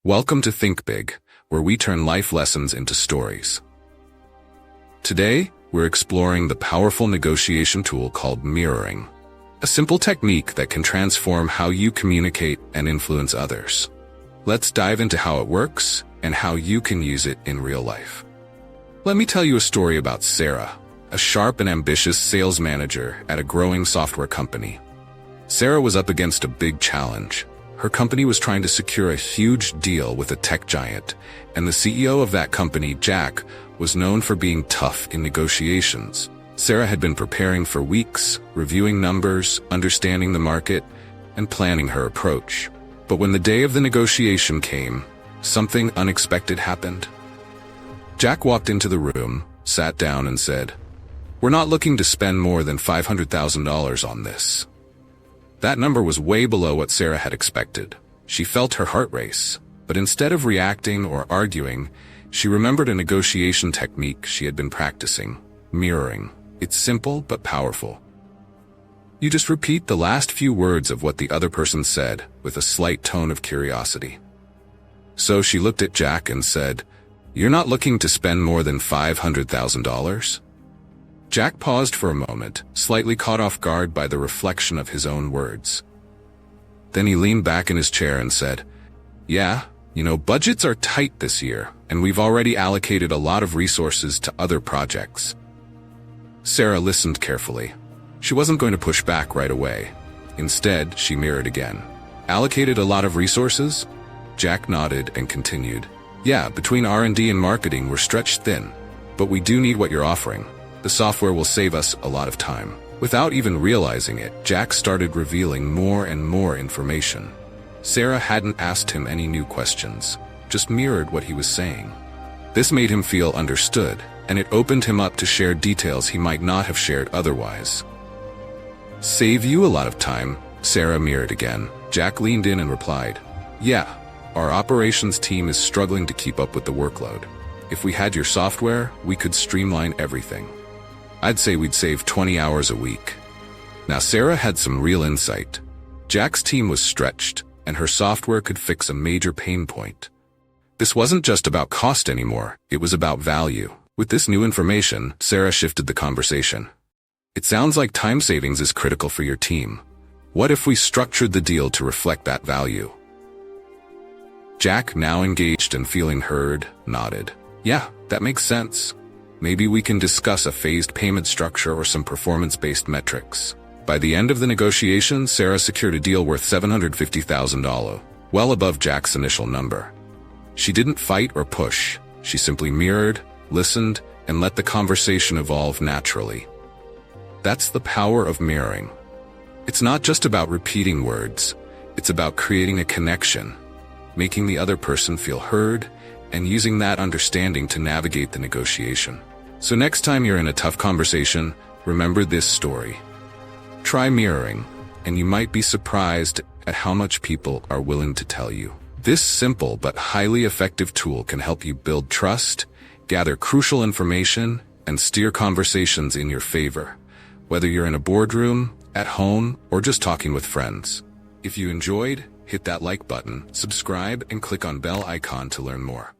Welcome to Think Big, where we turn life lessons into stories. Today, we're exploring the powerful negotiation tool called mirroring, a simple technique that can transform how you communicate and influence others. Let's dive into how it works and how you can use it in real life. Let me tell you a story about Sarah, a sharp and ambitious sales manager at a growing software company. Sarah was up against a big challenge. Her company was trying to secure a huge deal with a tech giant, and the CEO of that company, Jack, was known for being tough in negotiations. Sarah had been preparing for weeks, reviewing numbers, understanding the market, and planning her approach. But when the day of the negotiation came, something unexpected happened. Jack walked into the room, sat down, and said, "We're not looking to spend more than $500,000 on this." That number was way below what Sarah had expected. She felt her heart race, but instead of reacting or arguing, she remembered a negotiation technique she had been practicing: mirroring. It's simple but powerful. You just repeat the last few words of what the other person said with a slight tone of curiosity. So she looked at Jack and said, "You're not looking to spend more than $500,000? Jack paused for a moment, slightly caught off guard by the reflection of his own words. Then he leaned back in his chair and said, "Yeah, budgets are tight this year, and we've already allocated a lot of resources to other projects." Sarah listened carefully. She wasn't going to push back right away. Instead, she mirrored again. "Allocated a lot of resources?" Jack nodded and continued, "Yeah, between R&D and marketing we're stretched thin, but we do need what you're offering. The software will save us a lot of time." Without even realizing it, Jack started revealing more and more information. Sarah hadn't asked him any new questions, just mirrored what he was saying. This made him feel understood, and it opened him up to share details he might not have shared otherwise. "Save you a lot of time," Sarah mirrored again. Jack leaned in and replied, "Yeah, our operations team is struggling to keep up with the workload. If we had your software, we could streamline everything. I'd say we'd save 20 hours a week." Now Sarah had some real insight. Jack's team was stretched, and her software could fix a major pain point. This wasn't just about cost anymore, it was about value. With this new information, Sarah shifted the conversation. "It sounds like time savings is critical for your team. What if we structured the deal to reflect that value?" Jack, now engaged and feeling heard, nodded. "Yeah, that makes sense. Maybe we can discuss a phased payment structure or some performance-based metrics." By the end of the negotiation, Sarah secured a deal worth $750,000, well above Jack's initial number. She didn't fight or push. She simply mirrored, listened, and let the conversation evolve naturally. That's the power of mirroring. It's not just about repeating words. It's about creating a connection, making the other person feel heard, and using that understanding to navigate the negotiation. So next time you're in a tough conversation, remember this story. Try mirroring, and you might be surprised at how much people are willing to tell you. This simple but highly effective tool can help you build trust, gather crucial information, and steer conversations in your favor, whether you're in a boardroom, at home, or just talking with friends. If you enjoyed, hit that like button, subscribe, and click on bell icon to learn more.